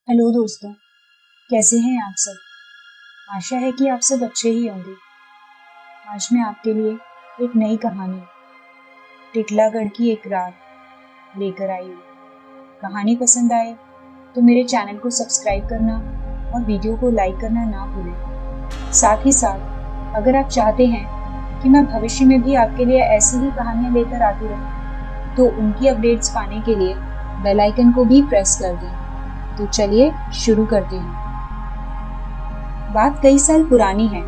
Hello दोस्तों, कैसे हैं आप सब। आशा है कि आप सब अच्छे ही होंगे। आज मैं आपके लिए एक नई कहानी टिटलागढ़ की एक रात लेकर आई हूँ। कहानी पसंद आए तो मेरे चैनल को सब्सक्राइब करना और वीडियो को लाइक करना ना भूलें। साथ ही साथ अगर आप चाहते हैं कि मैं भविष्य में भी आपके लिए ऐसी ही कहानियाँ लेकर आती रहूँ तो उनकी अपडेट्स पाने के लिए बेल आइकन को भी प्रेस कर दें। तो चलिए शुरू करते हैं। बात कई साल पुरानी है,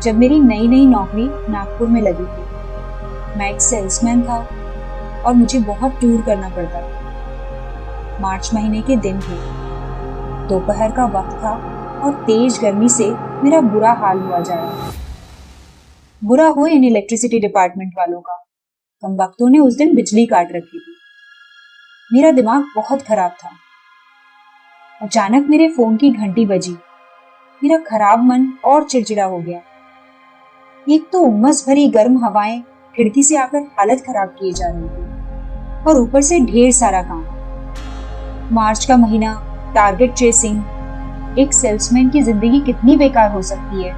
जब मेरी नई नई नौकरी नागपुर में लगी थी। मैं एक सेल्समैन था और मुझे बहुत टूर करना पड़ता था। मार्च महीने के दिन थे, दोपहर का वक्त था और तेज गर्मी से मेरा बुरा हाल हुआ जा रहा था। बुरा हो इन इलेक्ट्रिसिटी डिपार्टमेंट वालों का, कमबख्तों ने उस दिन बिजली काट रखी थी। मेरा दिमाग बहुत खराब था। अचानक मेरे फोन की घंटी बजी। मेरा खराब मन और चिड़चिड़ा हो गया। एक तो उमस भरी गर्म हवाएं खिड़की से आकर हालत खराब किए जा रही थी और ऊपर से ढेर सारा काम। मार्च का महीना, टारगेट चेसिंग। एक सेल्समैन की जिंदगी कितनी बेकार हो सकती है,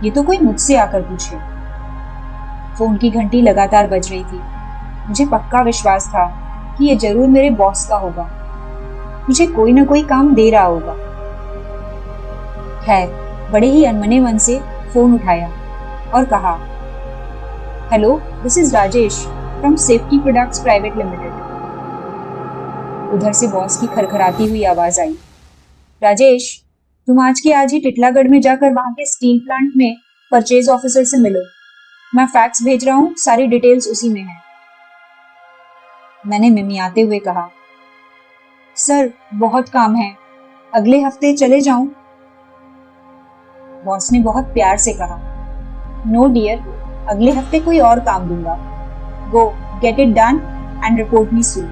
ये तो कोई मुझसे आकर पूछे। फोन की घंटी लगातार बज रही थी। मुझे पक्का विश्वास था कि ये जरूर मेरे बॉस का होगा, मुझे कोई ना कोई काम दे रहा होगा। खैर, बड़े ही अनमने मन से फोन उठाया और कहा, hello, this is Rajesh from safety products private limited. उधर से बॉस की खरखराती हुई आवाज आई, राजेश, तुम आज के आज ही टिटलागढ़ में जाकर वहां के स्टील प्लांट में परचेज ऑफिसर से मिलो। मैं फैक्स भेज रहा हूँ, सारी डिटेल्स उसी में है। मैंने मिमियाते हुए कहा, सर बहुत काम है, अगले हफ्ते चले जाऊं? बॉस ने बहुत प्यार से कहा, नो डियर, अगले हफ्ते कोई और काम दूंगा। गो get it done and report me soon.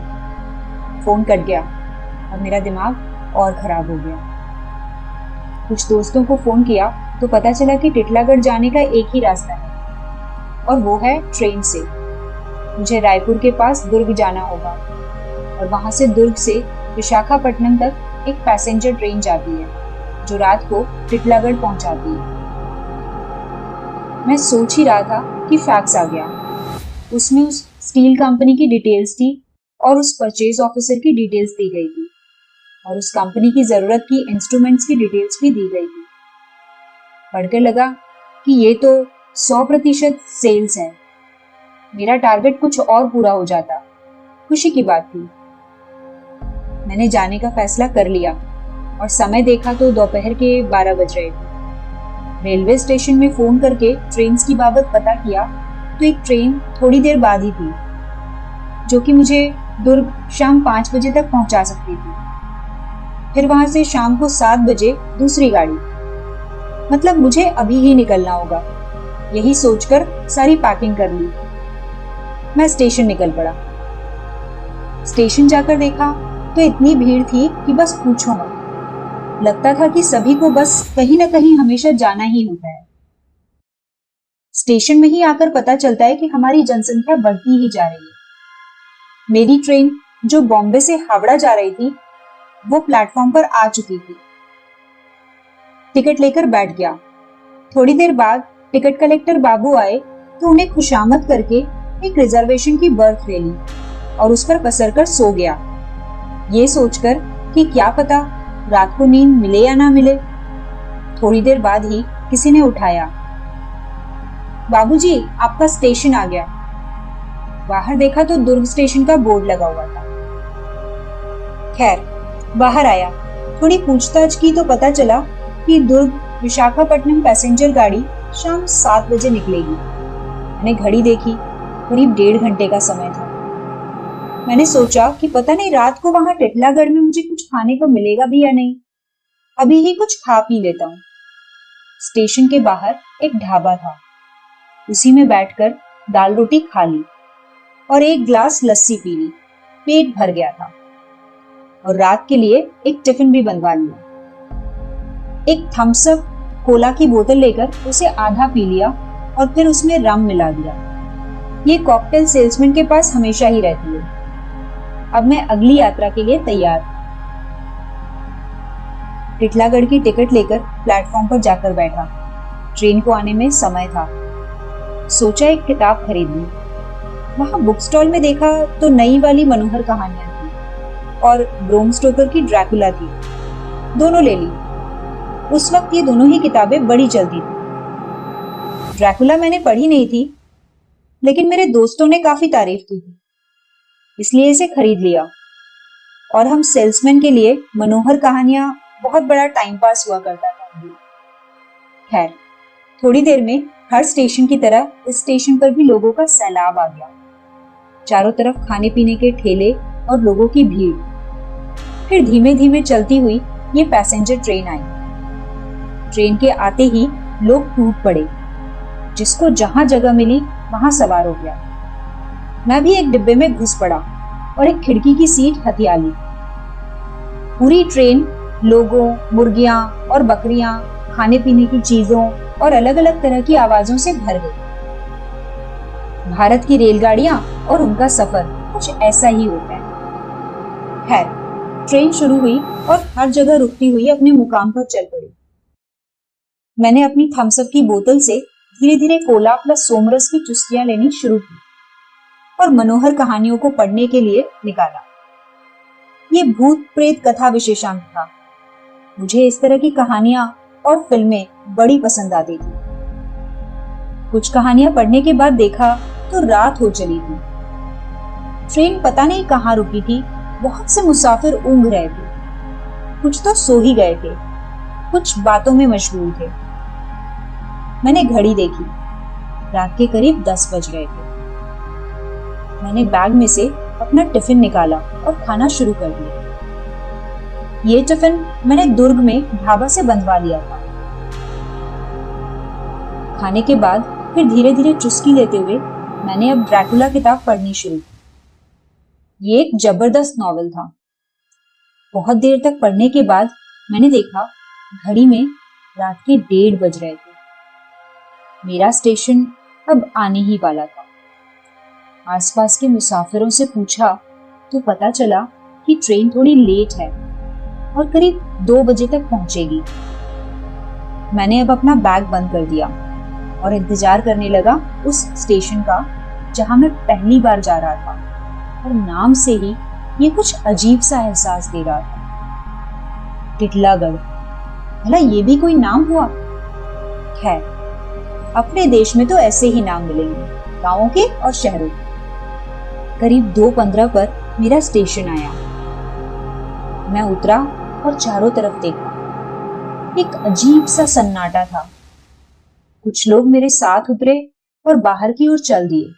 Phone cut गया और मेरा दिमाग और खराब हो गया। कुछ दोस्तों को फोन किया तो पता चला कि टिटलागढ़ जाने का एक ही रास्ता है और वो है ट्रेन से। मुझे रायपुर के पास दुर्ग जाना होगा और वहां से दुर्ग से विशाखापट्टनम तक एक पैसेंजर ट्रेन जाती है जो रात को टिटलागढ़ पहुंचाती है। मैं सोच ही रहा था कि फैक्स आ गया। उसमें उस स्टील कंपनी की डिटेल्स थी और उस परचेज ऑफिसर की डिटेल्स दी गई थी और उस कंपनी की जरूरत की इंस्ट्रूमेंट्स की डिटेल्स भी दी गई थी। पढ़कर लगा कि ये तो 100% सेल्स है। मेरा टारगेट कुछ और पूरा हो जाता। खुशी की बात थी। मैंने जाने का फैसला कर लिया और समय देखा तो दोपहर के 12 बज रहे थे। रेलवे स्टेशन में फोन करके ट्रेन की बाबत पता किया तो एक ट्रेन थोड़ी देर बाद ही थी जो कि मुझे दुर्ग शाम 5 बजे तक पहुंचा सकती थी। फिर वहां से शाम को 7 बजे दूसरी गाड़ी, मतलब मुझे अभी ही निकलना होगा। यही सोचकर सारी पैकिंग कर ली। मैं स्टेशन निकल पड़ा। स्टेशन जाकर देखा तो इतनी भीड़ थी कि बस पूछो मत। लगता था कि सभी को बस कहीं ना कहीं हमेशा जाना ही होता है। स्टेशन में ही आकर पता चलता है कि हमारी जनसंख्या बढ़ती ही जा रही है। मेरी ट्रेन जो बॉम्बे से हावड़ा जा रही थी वो प्लेटफॉर्म पर आ चुकी थी। टिकट लेकर बैठ गया। थोड़ी देर बाद टिकट कलेक्टर बाबू आए तो उन्हें खुशामद करके एक रिजर्वेशन की बर्थ ले ली और उस पर पसर कर सो गया, ये सोचकर कि क्या पता रात को नींद मिले या ना मिले। थोड़ी देर बाद ही किसी ने उठाया, बाबूजी, आपका स्टेशन आ गया। बाहर देखा तो दुर्ग स्टेशन का बोर्ड लगा हुआ था। खैर, बाहर आया, थोड़ी पूछताछ की तो पता चला कि दुर्ग विशाखापट्टनम पैसेंजर गाड़ी शाम 7 बजे निकलेगी। मैंने घड़ी देखी, करीब 1.5 घंटे का समय था। मैंने सोचा कि पता नहीं रात को वहां टिटलागढ़ में मुझे कुछ खाने को मिलेगा भी या नहीं। अभी ही कुछ खा पी लेता हूँ। स्टेशन के बाहर एक ढाबा था, उसी में बैठकर दाल रोटी खा ली और एक गिलास लस्सी पी ली। पेट भर गया था और रात के लिए एक टिफिन भी बनवा लिया। एक थम्स अप कोला की बोतल लेकर उसे आधा पी लिया और फिर उसमें रम मिला दिया। ये कॉकटेल सेल्समैन के पास हमेशा ही रहती है। अब मैं अगली यात्रा के लिए तैयार। टिटलागढ़ की टिकट लेकर प्लेटफॉर्म पर जाकर बैठा। ट्रेन को आने में समय था। सोचा एक किताब खरीद लूं। वहां बुक स्टॉल में देखा तो नई वाली मनोहर कहानियां थी और ब्रोम स्टोकर की ड्रैकुला थी। दोनों ले ली। उस वक्त ये दोनों ही किताबें बड़ी चलती थी। ड्रैकुला मैंने पढ़ी नहीं थी, लेकिन मेरे दोस्तों ने काफी तारीफ की थी, इसलिए इसे खरीद लिया। और हम सेल्समैन के लिए मनोहर कहानियां बहुत बड़ा टाइम पास हुआ करता था। खैर, थोड़ी देर में हर स्टेशन की तरह इस स्टेशन पर भी लोगों का सैलाब आ गया। चारों तरफ खाने पीने के ठेले और लोगों की भीड़। फिर धीमे धीमे चलती हुई ये पैसेंजर ट्रेन आई। ट्रेन के आते ही लोग टूट पड़े। जिसको जहां जगह मिली वहां सवार हो गया। मैं भी एक डिब्बे में घुस पड़ा और एक खिड़की की सीट हथिया ली। पूरी ट्रेन लोगों, मुर्गियां और बकरियां, खाने पीने की चीजों और अलग अलग तरह की आवाजों से भर गई। भारत की रेलगाड़ियां और उनका सफर कुछ ऐसा ही होता है। खैर, ट्रेन शुरू हुई और हर जगह रुकती हुई अपने मुकाम पर चल पड़ी। मैंने अपनी थम्स अप की बोतल से धीरे धीरे कोला प्लस सोमरस की चुस्कियां लेनी शुरू की और मनोहर कहानियों को पढ़ने के लिए निकाला। ये भूत प्रेत कथा विशेषांक था। मुझे इस तरह की कहानियां और फिल्में बड़ी पसंद आती थी। कुछ कहानियां पढ़ने के बाद देखा तो रात हो चली थी। ट्रेन पता नहीं कहां रुकी थी। बहुत से मुसाफिर ऊँघ रहे थे। कुछ तो सो ही गए थे, कुछ बातों में मशगूल थे। मैंने घड़ी देखी। रात के करीब 10 बज गए थे। मैंने बैग में से अपना टिफिन निकाला और खाना शुरू कर दिया। ये टिफिन मैंने दुर्ग में ढाबा से बंधवा लिया था। खाने के बाद फिर धीरे धीरे चुस्की लेते हुए मैंने अब ड्रैकुला किताब पढ़नी शुरू की। ये एक जबरदस्त नॉवेल था। बहुत देर तक पढ़ने के बाद मैंने देखा घड़ी में रात के 1:30 बज रहे थे। मेरा स्टेशन अब आने ही वाला था। आसपास के मुसाफिरों से पूछा तो पता चला कि ट्रेन थोड़ी लेट है और करीब 2 बजे तक पहुंचेगी। मैंने अब अपना बैग बंद कर दिया और इंतजार करने लगा उस स्टेशन का जहां मैं पहली बार जा रहा था, और नाम से ही ये कुछ अजीब सा एहसास दे रहा था। टिटलागढ़, भला ये भी कोई नाम हुआ? खैर, अपने देश में तो ऐसे ही नाम मिलेंगे, गांवों के और शहरों के। करीब 2:15 पर मेरा स्टेशन आया। मैं उतरा और चारों तरफ देखा। एक अजीब सा सन्नाटा था। कुछ लोग मेरे साथ उतरे और बाहर की ओर चल दिए।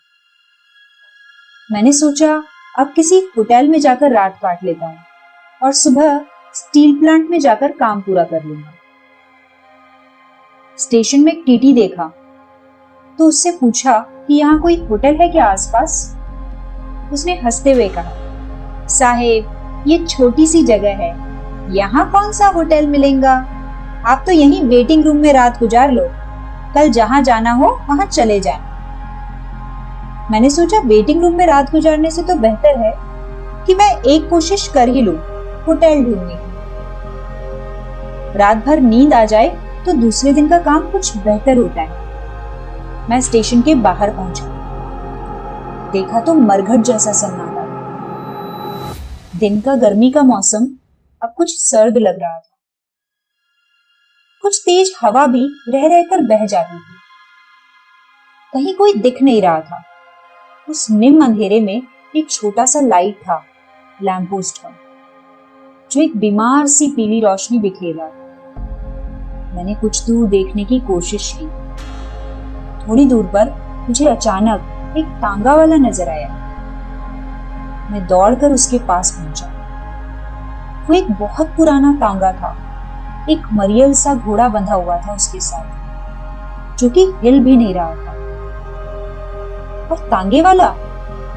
मैंने सोचा अब किसी होटल में जाकर रात काट लेता हूँ और सुबह स्टील प्लांट में जाकर काम पूरा कर लूंगा। स्टेशन में एक टीटी देखा तो उससे पूछा कि यहाँ कोई होटल है क्या आसपास? उसने हंसते हुए कहा, साहेब, ये छोटी सी जगह है, यहाँ कौन सा होटल मिलेगा? आप तो यहीं वेटिंग रूम में रात गुजार लो, कल जहां जाना हो वहां चले जाएं। मैंने सोचा वेटिंग रूम में रात गुजारने से तो बेहतर है कि मैं एक कोशिश कर ही लूं होटल ढूंढने की। रात भर नींद आ जाए तो दूसरे दिन का काम कुछ बेहतर होता है। मैं स्टेशन के बाहर पहुंचा। देखा तो मरघट जैसा सन्नाटा। दिन का गर्मी का मौसम अब कुछ सर्द लग रहा था। कुछ तेज हवा भी रह रहकर बह जाती थी। कहीं कोई दिख नहीं रहा था। उस निम अंधेरे में एक छोटा सा लाइट था, लैंप पोस्ट का, जो एक बीमार सी पीली रोशनी बिखेर रहा था। मैंने कुछ दूर देखने की कोशिश की। थोड़ी दूर पर मुझे अचानक एक तांगा वाला नजर आया। मैं दौड़कर उसके पास पहुंचा। वो एक बहुत पुराना तांगा था। एक मरियल सा घोड़ा बंधा हुआ था उसके साथ, जो कि हिल भी नहीं रहा था। और तांगे वाला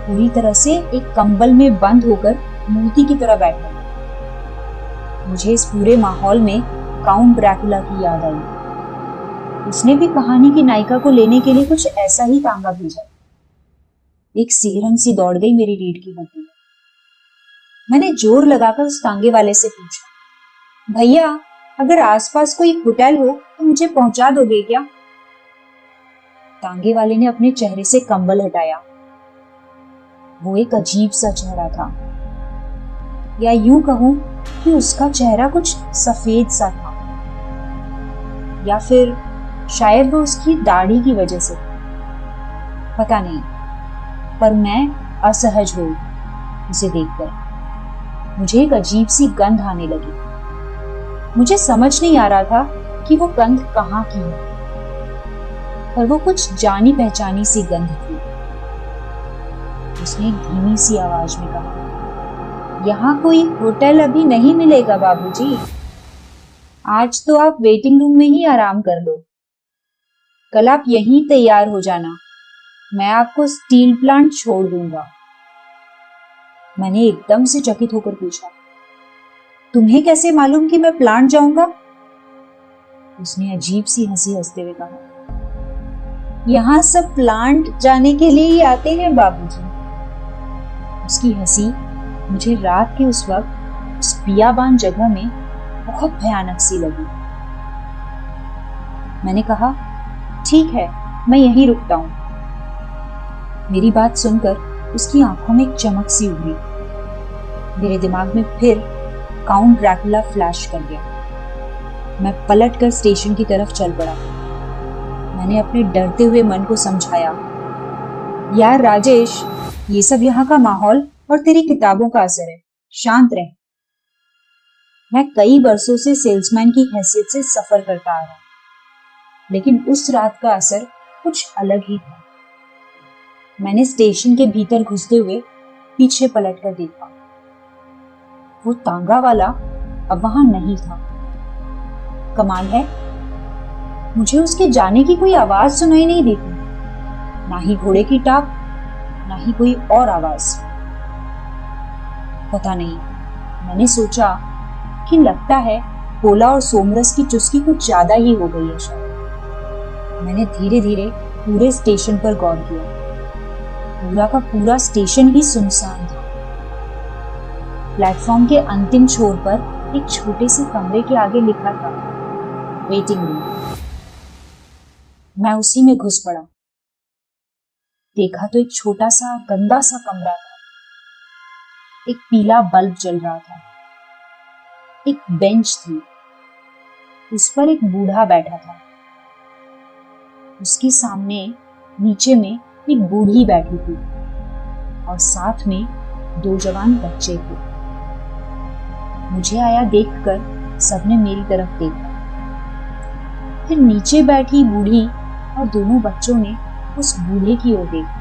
पूरी तरह से एक कंबल में बंद होकर मूर्ति की तरह बैठा था। मुझे इस पूरे माहौल में काउंट ड्रैकुला की याद आई। उसने भी कहानी की नायिका को लेने के लिए कुछ ऐसा ही तांगा भेजा। एक सिहरन सी दौड़ गई मेरी रीढ़ की हड्डी में। मैंने जोर लगाकर उस तांगे वाले से पूछा, भैया, अगर आसपास कोई होटल हो तो मुझे पहुंचा दोगे क्या? तांगे वाले ने अपने चेहरे से कंबल हटाया। वो एक अजीब सा चेहरा था, या यूं कहूं कि उसका चेहरा कुछ सफेद सा था, या फिर शायद वो उसकी दाढ़ी की वजह से, पता नहीं। पर मैं असहज हुई उसे देखकर। मुझे एक अजीब सी गंध आने लगी। मुझे समझ नहीं आ रहा था कि वो गंध कहाँ की है, पर वो कुछ जानी पहचानी सी गंध थी। उसने एक धीमी सी आवाज में कहा, यहाँ कोई होटल अभी नहीं मिलेगा बाबूजी। आज तो आप वेटिंग रूम में ही आराम कर लो। कल आप यहीं तैयार हो जाना, मैं आपको स्टील प्लांट छोड़ दूंगा। मैंने एकदम से चकित होकर पूछा, तुम्हें कैसे मालूम कि मैं प्लांट जाऊंगा? उसने अजीब सी हंसी हंसते हुए कहा, यहाँ सब प्लांट जाने के लिए ही आते हैं बाबूजी। उसकी हंसी मुझे रात के उस वक्त उस बियाबान जगह में बहुत भयानक सी लगी। मैंने कहा, ठीक है, मैं यहीं रुकता हूं। मेरी बात सुनकर उसकी आंखों में एक चमक सी उभरी। मेरे दिमाग में फिर काउंट ड्रैकुला फ्लैश कर गया। मैं पलटकर स्टेशन की तरफ चल पड़ा। मैंने अपने डरते हुए मन को समझाया, यार राजेश, ये सब यहाँ का माहौल और तेरी किताबों का असर है, शांत रह। मैं कई बरसों से सेल्समैन की हैसियत से सफर करता आ रहा, लेकिन उस रात का असर कुछ अलग ही था। मैंने स्टेशन के भीतर घुसते हुए पीछे पलटकर देखा। वो तांगा वाला अब वहां नहीं था। कमाल है, मुझे उसके जाने की कोई आवाज सुनाई नहीं देती, ना ही घोड़े की टाप, ना ही कोई और आवाज। पता नहीं, मैंने सोचा कि लगता है कोला और सोमरस की चुस्की कुछ ज्यादा ही हो गई है शायद। मैंने धीरे धीरे पूरे स्टेशन पर गौर किया। पूरा का पूरा स्टेशन ही सुनसान था। प्लेटफॉर्म के अंतिम छोर पर एक छोटे से कमरे के आगे लिखा था, वेटिंग रूम। मैं उसी में घुस पड़ा। देखा तो एक छोटा सा गंदा सा कमरा था। एक पीला बल्ब जल रहा था। एक बेंच थी, उस पर एक बूढ़ा बैठा था। उसके सामने नीचे में एक बूढ़ी बैठी थी और साथ में 2 जवान बच्चे थे। मुझे आया देखकर सबने मेरी तरफ देखा। फिर नीचे बैठी बूढ़ी और दोनों बच्चों ने उस बूढ़े की ओर देखा।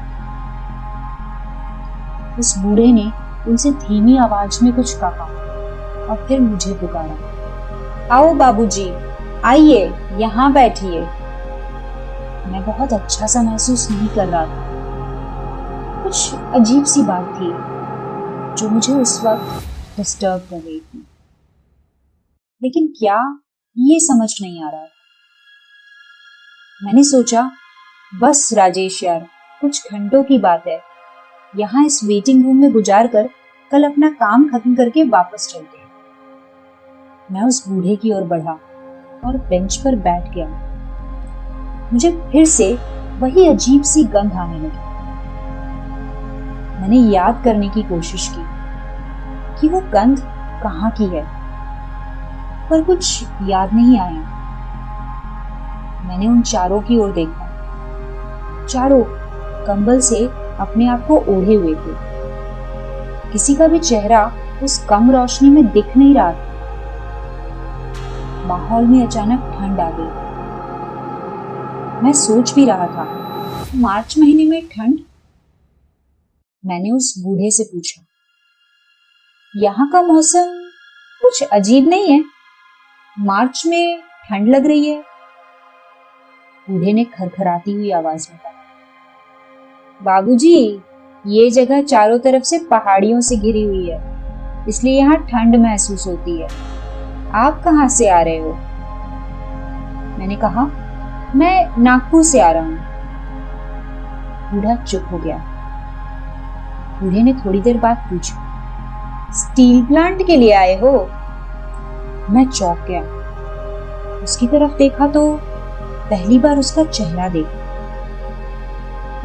उस बूढ़े ने उनसे धीमी आवाज में कुछ कहा और फिर मुझे पुकारा, आओ बाबूजी, आइए, यहाँ बैठिए। मैं बहुत अच्छा सा महसूस नहीं कर रहा था। कुछ अजीब सी बात थी जो मुझे उस वक्त डिस्टर्ब कर रही थी, लेकिन क्या, ये समझ नहीं आ रहा। मैंने सोचा, बस राजेश यार, कुछ घंटों की बात है, यहाँ इस वेटिंग रूम में गुजार कर कल अपना काम खत्म करके वापस चलते हैं। मैं उस बूढ़े की ओर बढ़ा और बेंच पर बैठ गया। मुझे फिर से वही अजीब सी गंध आने लगी। मैंने याद करने की कोशिश की कि वो गंध कहाँ की है, पर कुछ याद नहीं आया। मैंने उन चारों की ओर देखा। चारों कंबल से अपने आप को ओढ़े हुए थे। किसी का भी चेहरा उस कम रोशनी में दिख नहीं रहा था। माहौल में अचानक ठंड आ गई। मैं सोच भी रहा था, मार्च महीने में ठंड? मैंने उस बूढ़े से पूछा, यहाँ का मौसम कुछ अजीब नहीं है? मार्च में ठंड लग रही है। बूढ़े ने खरखराती हुई आवाज में कहा, बाबूजी, ये जगह चारों तरफ से पहाड़ियों से घिरी हुई है, इसलिए यहाँ ठंड महसूस होती है। आप कहाँ से आ रहे हो? मैंने कहा, मैं नागपुर से आ रहा हूं। बूढ़ा चुप हो गया। बूढ़े ने थोड़ी देर बाद पूछा, स्टील प्लांट के लिए आए हो? मैं चौंक गया। उसकी तरफ देखा तो पहली बार उसका चेहरा देखा।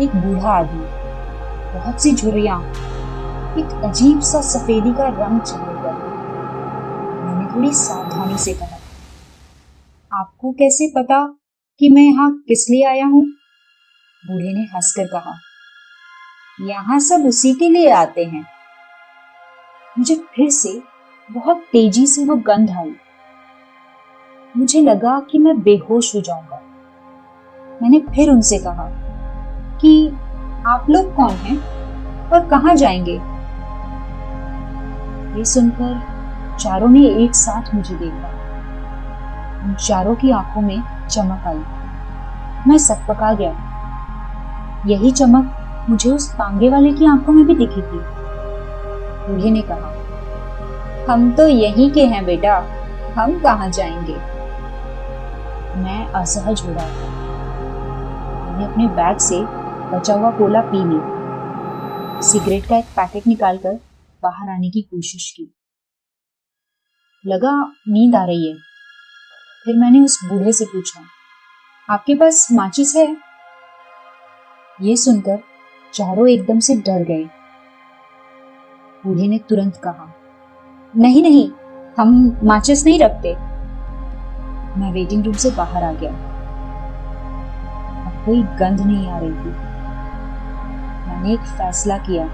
एक बूढ़ा आदमी, बहुत सी झुर्रियां, एक अजीब सा सफेदी का रंग चेहरे पर। मैंने थोड़ी सावधानी से कहा, आपको कैसे पता कि मैं यहाँ किस लिए आया हूँ? बूढ़े ने हंसकर कहा, यहाँ सब उसी के लिए आते हैं। मुझे फिर से बहुत तेजी से वो गंध आई। मुझे लगा कि मैं बेहोश हो जाऊंगा। मैंने फिर उनसे कहा कि आप लोग कौन हैं और कहाँ जाएंगे? ये सुनकर चारों ने एक साथ मुझे देखा। उन चारों की आंखों में चमक आई। मैं सकपका गया। यही चमक मुझे उस तांगे वाले की आंखों में भी दिखी थी। बूढ़े ने कहा, हम तो यहीं के हैं बेटा, हम कहाँ जाएंगे? मैं असहज हो रहा था। मैंने अपने बैग से बचा हुआ कोला पी लिया। सिगरेट का एक पैकेट निकालकर बाहर आने की कोशिश की। लगा नींद आ रही है। फिर मैंने उस बूढ़े से पूछा, आपके पास माचिस है? ये सुनकर चारों एकदम से डर गए। बूढ़े ने तुरंत कहा, नहीं नहीं, हम माचिस नहीं रखते। मैं वेटिंग रूम से बाहर आ गया। अब कोई गंध नहीं आ रही थी। मैंने एक फैसला किया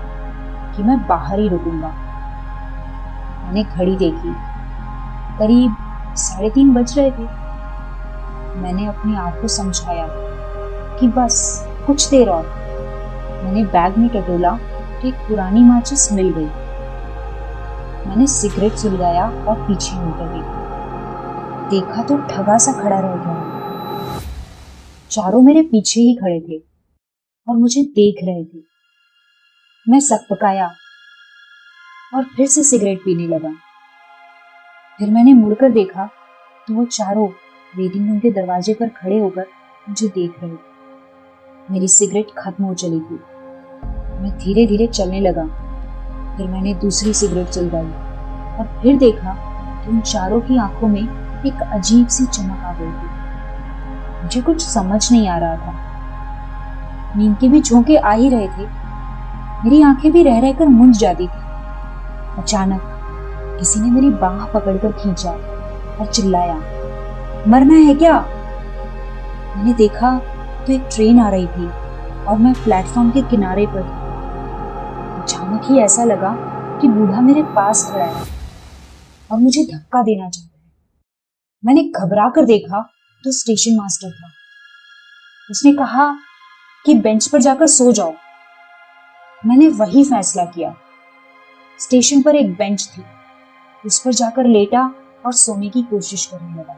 कि मैं बाहर ही रुकूंगा। मैंने घड़ी देखी, करीब 3:30 बज रहे थे। मैंने अपने आप को समझाया कि बस कुछ देर और। मैंने बैग में टटोला तो एक पुरानी माचिस मिल गई। मैंने सिगरेट सुलगाया और पीछे मुड़कर देखा तो ठगा सा खड़ा रह गया। चारों मेरे पीछे ही खड़े थे और मुझे देख रहे थे। मैं सकपकाया और फिर से सिगरेट पीने लगा। फिर मैंने मुड़कर देखा तो वो चारों वेटिंग रूम के दरवाजे पर खड़े होकर मुझे देख रहे थे। मेरी सिगरेट खत्म हो चली थी। मैं धीरे धीरे चलने लगा। फिर मैंने दूसरी सिगरेट सुलगाई और फिर देखा तो उन चारों की आंखों में एक अजीब सी चमक आ गई थी। मुझे कुछ समझ नहीं आ रहा था। नींद के भी झोंके आ ही रहे थे। मेरी आंखें भी रह रहकर मूंझ जाती थी। अचानक किसी ने मेरी बाह पकड़कर खींचा और चिल्लाया, मरना है क्या? मैंने देखा तो एक ट्रेन आ रही थी और मैं प्लेटफॉर्म के किनारे पर थी। अचानक ही ऐसा लगा कि बूढ़ा मेरे पास खड़ा है और मुझे धक्का देना चाहता है। मैंने घबरा कर देखा तो स्टेशन मास्टर था। उसने कहा कि बेंच पर जाकर सो जाओ। मैंने वही फैसला किया। स्टेशन पर एक बेंच थी, उस पर जाकर लेटा और सोने की कोशिश करने लगा।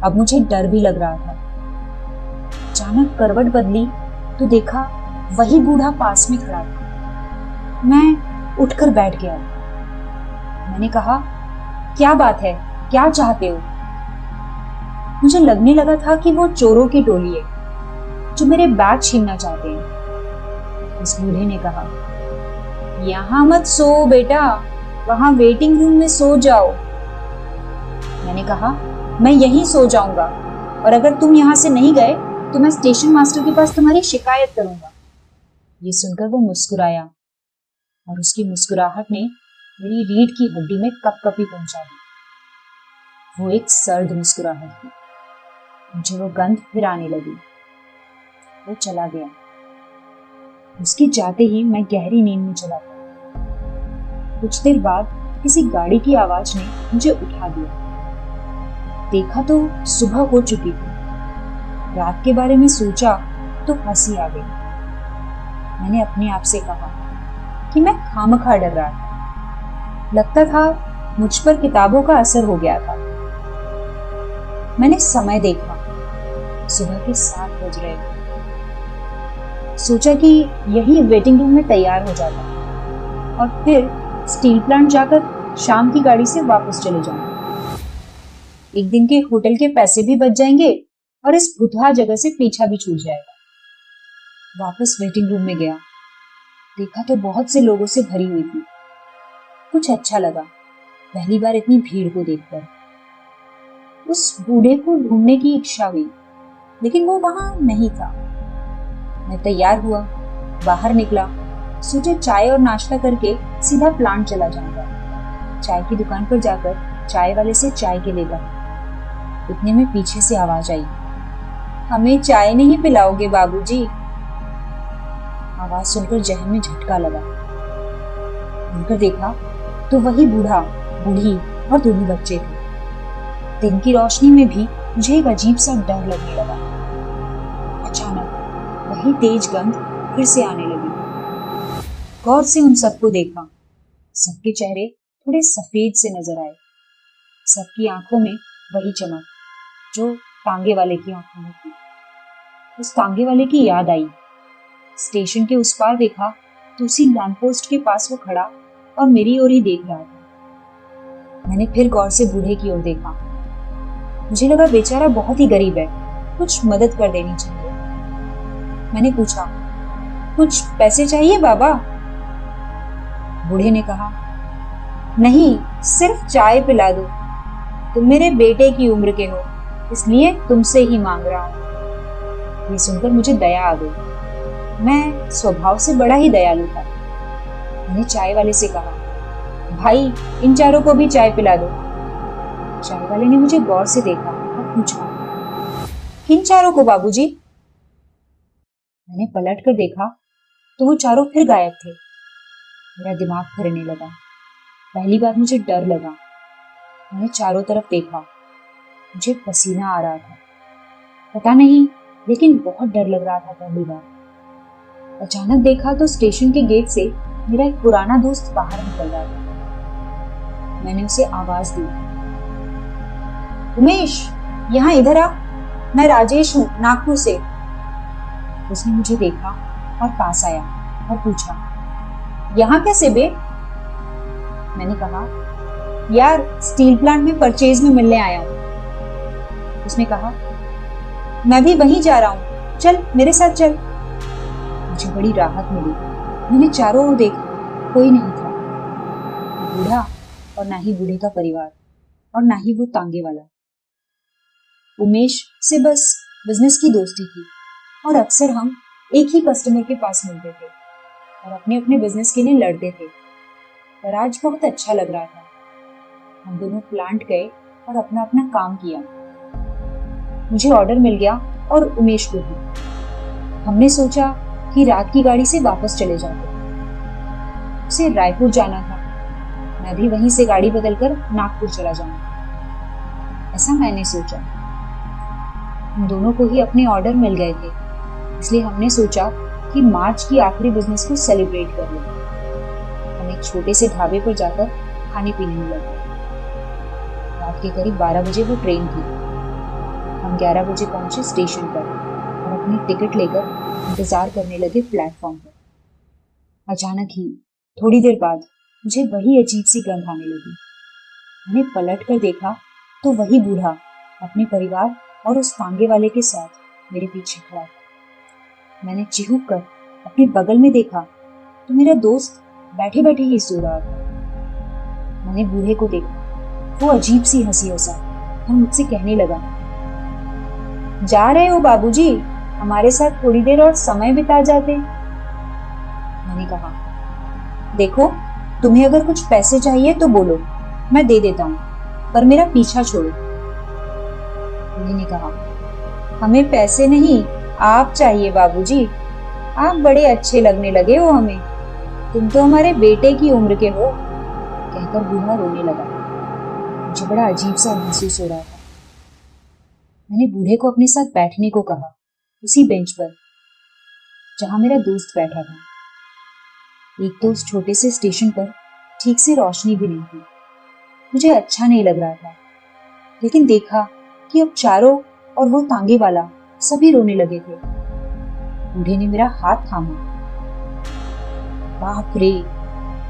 अब मुझे डर भी लग रहा था। अचानक करवट बदली तो देखा वही बूढ़ा पास में खड़ा था। मैं उठकर बैठ गया। मैंने कहा, क्या बात है, क्या चाहते हो? मुझे लगने लगा था कि वो चोरों की टोली है जो मेरे बैग छीनना चाहते हैं। उस बूढ़े ने कहा, यहां मत सो बेटा, वहां वेटिंग रूम में सो जाओ। मैंने कहा, मैं यहीं सो जाऊंगा और अगर तुम यहां से नहीं गए तो मैं स्टेशन मास्टर के पास तुम्हारी शिकायत करूंगा। ये सुनकर वो मुस्कुराया और उसकी मुस्कुराहट ने मेरी रीढ़ की हड्डी में कपकपी पहुंचा दी। वो एक सर्द मुस्कुराहट थी। मुझे वो गंध फिर आने लगी। वो चला गया। उसके जाते ही मैं गहरी नींद में चला गया। कुछ देर बाद किसी गाड़ी की आवाज ने मुझे उठा दिया। देखा तो सुबह हो चुकी थी। रात के बारे में सोचा तो हंसी आ गई। मैंने अपने आप से कहा कि मैं खामखा डर रहा था। लगता था मुझ पर किताबों का असर हो गया था। मैंने समय देखा, सुबह के 7 बज रहे थे। सोचा कि यही वेटिंग रूम में तैयार हो जाता और फिर स्टील प्लांट जाकर शाम की गाड़ी से वापस चले जाऊंगा। एक दिन के होटल के पैसे भी बच जाएंगे और इस भुतहा जगह से पीछा भी छूट जाएगा। वापस वेटिंग रूम में गया। देखा तो बहुत से लोगों से भरी हुई थी। कुछ अच्छा लगा, पहली बार इतनी भीड़ को देखकर। उस बूढ़े को ढूंढने की इच्छा हुई, लेकिन वो वहां नहीं था। मैं तैयार हुआ, बाहर निकला, सोचा चाय और नाश्ता करके सीधा प्लांट चला जाऊंगा। चाय की दुकान पर जाकर चाय वाले से चाय के लेगा। इतने में पीछे से आवाज आई, हमें चाय नहीं पिलाओगे बाबूजी? आवाज सुनकर जहन में झटका लगा। मुड़कर देखा तो वही बूढ़ा, बूढ़ी और दोनों बच्चे थे। दिन की रोशनी में भी मुझे एक अजीब सा डर लगने लगा। अचानक वही तेज गंध फिर से आने लगी। गौर से उन सबको देखा। सबके चेहरे थोड़े सफेद से नजर आए। सबकी आंखों में वही चमक जो तांगे वाले की आंखों में थी। उस तांगे वाले की याद आई। स्टेशन के उस पार देखा तो उसी लैंप पोस्ट के पास वो खड़ा और मेरी ओर ही देख रहा था। मैंने फिर गौर से बूढ़े की ओर देखा। मुझे लगा बेचारा बहुत ही गरीब है, कुछ मदद कर देनी चाहिए। मैंने पूछा, कुछ पैसे चाहिए बाबा? बूढ़े ने कहा, नहीं, सिर्फ चाय पिला दो। तुम मेरे बेटे की उम्र के हो, इसलिए तुमसे ही मांग रहा हूं। ये सुनकर मुझे दया आ गई। मैं स्वभाव से बड़ा ही दयालु था। मैंने चाय वाले से कहा, भाई इन चारों को भी चाय पिला दो। चाय वाले ने मुझे गौर से देखा और पूछा, किन चारों को बाबूजी? मैंने पलट कर देखा तो वो चारों फिर गायब थे। मेरा दिमाग फिरने लगा। पहली बार मुझे डर लगा। मैंने चारों तरफ देखा। मुझे पसीना आ रहा था। पता नहीं, लेकिन बहुत डर लग रहा था पहली बार। अचानक देखा तो स्टेशन के गेट से मेरा एक पुराना दोस्त बाहर निकल रहा था। मैंने उसे आवाज दी, उमेश, यहाँ इधर आ, मैं राजेश हूँ, नागपुर से। उसने मुझे देखा और पास आया और पूछा, यहाँ कैसे बे? मैंने कहा, यार स्टील प्लांट में परचेज में मिलने आया हूँ। उसने कहा, मैं भी वहीं जा रहा हूँ, चल मेरे साथ चल। मुझे बड़ी राहत मिली। मैंने चारों ओर देखा, कोई नहीं था। ना बूढ़ा और ना ही बूढ़े का परिवार और ना ही वो तांगे वाला। उमेश से बस बिजनेस की दोस्ती थी और अक्सर हम एक ही कस्टमर के पास मिलते थे और अपने अपने बिजनेस के लिए लड़ते थे। पर आज बहुत अच्छा लग रहा था। हम दोनों प्लांट गए और अपना अपना काम किया। मुझे ऑर्डर मिल गया और उमेश को भी। हमने सोचा कि रात की गाड़ी से वापस चले जाते। उसे रायपुर जाना था, मैं भी वहीं से गाड़ी बदलकर नागपुर चला जाऊंगा, ऐसा मैंने सोचा। हम दोनों को ही अपने ऑर्डर मिल गए थे, इसलिए हमने सोचा कि मार्च की आखिरी बिजनेस को सेलिब्रेट कर लें। हम एक छोटे से ढाबे पर जाकर खाने पीने में लगे। रात के करीब 12 बजे वो ट्रेन थी। हम 11 बजे पहुंचे स्टेशन पर और अपनी टिकट लेकर इंतजार करने लगे प्लेटफॉर्म पर। अचानक ही थोड़ी देर बाद मुझे वही अजीब सी गंध आने लगी। मैंने पलट कर देखा तो वही बूढ़ा अपने परिवार और उस तांगे वाले के साथ मेरे पीछे खड़ा था। मैंने चिहुक कर अपने बगल में देखा तो मेरा दोस्त बैठे बैठे ही सो रहा था। मैंने बूढ़े को देखा, वो अजीब सी हंसी हंसा और मुझसे कहने लगा, जा रहे हो बाबूजी? हमारे साथ थोड़ी देर और समय बिता जाते। मैंने कहा, देखो, तुम्हें अगर कुछ पैसे चाहिए तो बोलो, मैं दे देता हूँ, पर मेरा पीछा छोड़ो। उन्होंने कहा, हमें पैसे नहीं, आप चाहिए बाबूजी। आप बड़े अच्छे लगने लगे हो हमें, तुम तो हमारे बेटे की उम्र के हो। कहकर बूढ़ा रोने लगा। मुझे बड़ा अजीब सा महसूस हो रहा था। मैंने बूढ़े को अपने साथ बैठने को कहा, उसी बेंच पर जहां मेरा दोस्त बैठा था। एक तो उस छोटे से स्टेशन पर ठीक से रोशनी भी नहीं थी। मुझे अच्छा नहीं लग रहा था, लेकिन देखा कि अब चारों और वो तांगे वाला सभी रोने लगे थे। बूढ़े ने मेरा हाथ थामा। बाप रे,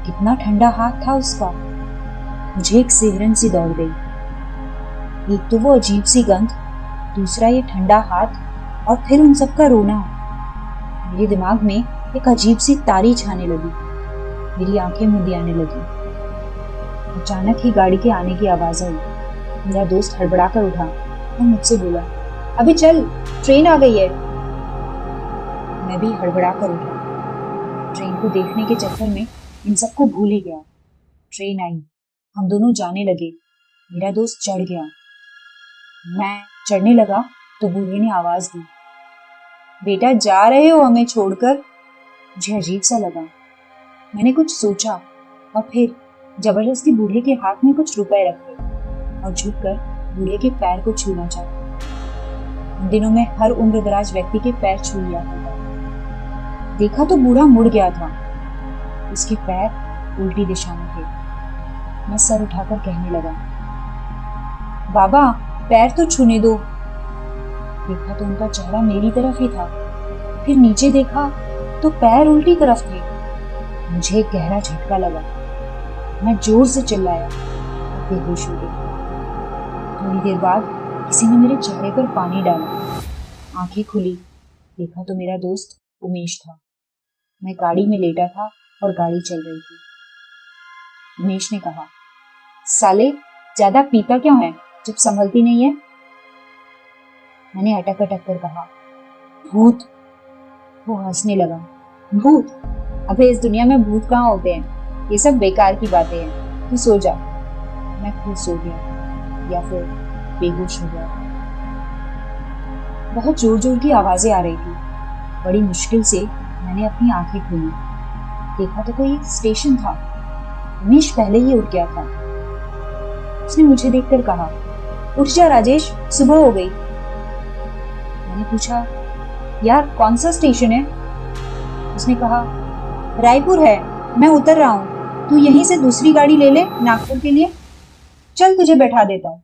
कितना ठंडा हाथ था उसका। मुझे एक सिहरन सी दौड़ गई। एक तो वो अजीब सी गंध, दूसरा ये ठंडा हाथ और फिर उन सबका रोना। मेरे दिमाग में एक अजीब सी तारी छाने लगी। मेरी आंखें मुंदियाने लगी। अचानक ही गाड़ी के आने की आवाज आई। मेरा दोस्त हड़बड़ा कर उठा और मुझसे बोला, अभी चल, ट्रेन आ गई है। मैं भी हड़बड़ा कर उठा। ट्रेन को देखने के चक्कर में इन सबको भूल ही गया। ट्रेन आई, हम दोनों जाने लगे। मेरा दोस्त चढ़ गया। मैं चढ़ने लगा तो बूढ़े ने आवाज दी, बेटा जा रहे हो हमें छोड़कर? मुझे अजीब सा लगा। मैंने कुछ सोचा और फिर जबरदस्ती बूढ़े के हाथ में कुछ रुपए रखे और झुककर बूढ़े के पैर को छूना चाहा। उन दिनों में हर उम्रदराज व्यक्ति के पैर छू लिया था। देखा तो बूढ़ा मुड़ गया था। उसके पैर उल्टी दिशा में थे। मैं सर उठाकर कहने लगा, बाबा पैर तो छूने दो। देखा तो उनका चेहरा मेरी तरफ ही था। फिर नीचे देखा तो पैर उल्टी तरफ थे। मुझे एक गहरा झटका लगा। मैं जोर से चिल्लाया और बेहोश हो गई। थोड़ी देर बाद किसी ने मेरे चेहरे पर पानी डाला। आंखें खुली, देखा तो मेरा दोस्त उमेश था। मैं गाड़ी में लेटा था और गाड़ी चल रही थी। उमेश ने कहा, साले ज्यादा पीता क्यों है जब संभलती नहीं है? मैंने अटक अटक कर कहा, भूत। वो हंसने लगा, भूत? अबे इस दुनिया में भूत कहाँ होते हैं? ये सब बेकार की बातें हैं। तू सो जा। मैं खुद सो गया या फिर बेहोश हो गया। बहुत जोर जोर की आवाजें आ रही थी। बड़ी मुश्किल से मैंने अपनी आंखें खोली। देखा तो कोई स्टेशन था। उमेश पहले ही उठ गया था। उसने मुझे देखकर कहा, उठ जा राजेश, सुबह हो गई। मैंने पूछा, यार कौन सा स्टेशन है? उसने कहा, रायपुर है, मैं उतर रहा हूँ, तू यहीं से दूसरी गाड़ी ले ले नागपुर के लिए। चल तुझे बैठा देता हूँ।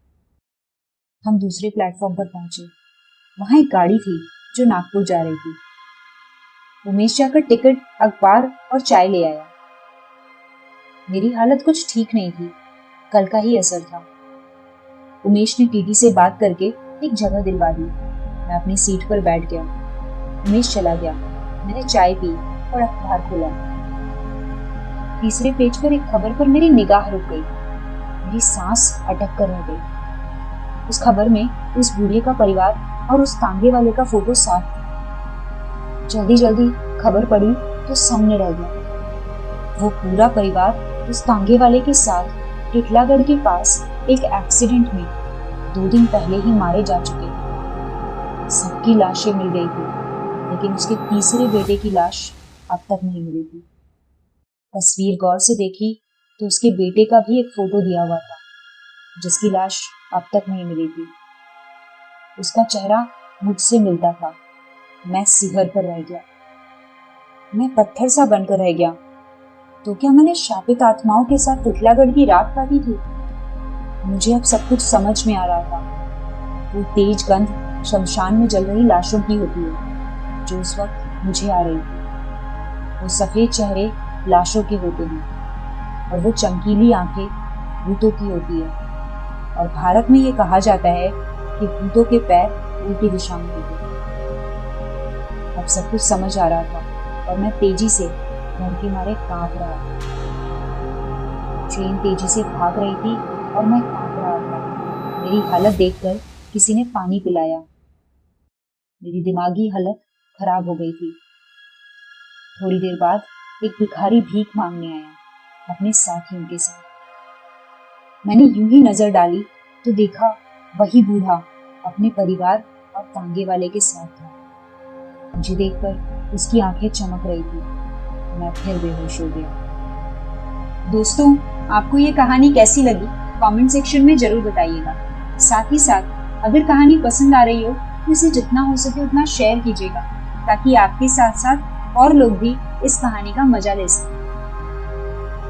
हम दूसरे प्लेटफॉर्म पर पहुंचे। वहां एक गाड़ी थी जो नागपुर जा रही थी। उमेश जाकर टिकट, अखबार और चाय ले आया। मेरी हालत कुछ ठीक नहीं थी। कल का ही असर था। उमेश ने टीटी से बात करके एक जगह दिलवा दी। मैं अपनी सीट पर बैठ गया। उमेश चला गया। मैंने चाय पी और अखबार खोला। तीसरे पेज पर एक खबर पर मेरी निगाह रुक गई। मेरी सांस अटक कर रह गई। उस खबर में उस बूढ़े का परिवार और उस तांगे वाले का फोटो साथ था। जल्दी जल्दी खबर पढ़ी तो सामने रह गया। वो पूरा परिवार उस तांगे वाले के साथ टिटलागढ़ के पास एक एक्सीडेंट में 2 दिन पहले ही मारे जा चुके। सबकी लाशें मिल गई थी, लेकिन उसके तीसरे बेटे की लाश अब तक नहीं मिली थी। तस्वीर गौर से देखी तो उसके बेटे का भी एक फोटो दिया हुआ था, जिसकी लाश अब तक नहीं मिली थी। उसका चेहरा मुझसे मिलता था। मैं सिहर कर रह गया। मैं पत्थर सा बनकर रह गया। तो क्या मैंने शापित आत्माओं के साथ टिटलागढ़ की रात काटी थी? मुझे अब सब कुछ समझ में आ रहा था। वो तेज गंध शमशान में जल रही लाशों की होती है, जो उस वक्त मुझे आ रही थी। वो सफेद चेहरे लाशों के होते हैं और वो चमकीली आंखें भूतों की होती है। और भारत में ये कहा जाता है कि भूतों के पैर उल्टी दिशा में होते हैं। अब सब कुछ समझ आ रहा था और मैं तेजी से डर के मारे कांप रहा था। ट्रेन तेजी से भाग रही थी और मैं कांप रहा था। मेरी हालत देखकर किसी ने पानी पिलाया। मेरी दिमागी हालत खराब हो गई थी। थोड़ी देर बाद एक भिखारी भीख मांगने आया अपने साथियों के साथ। मैंने यूं ही नजर डाली तो देखा वही बूढ़ा अपने परिवार और तांगे वाले के साथ था। मुझे देखकर उसकी आंखें चमक रही थी। मैं फिर बेहोश हो गया। दोस्तों, आपको ये कहानी कैसी लगी कमेंट सेक्शन में जरूर बताइएगा। साथ ही साथ अगर कहानी पसंद आ रही हो तो इसे जितना हो सके उतना शेयर कीजिएगा, ताकि आपके साथ साथ और लोग भी इस कहानी का मजा ले सकें।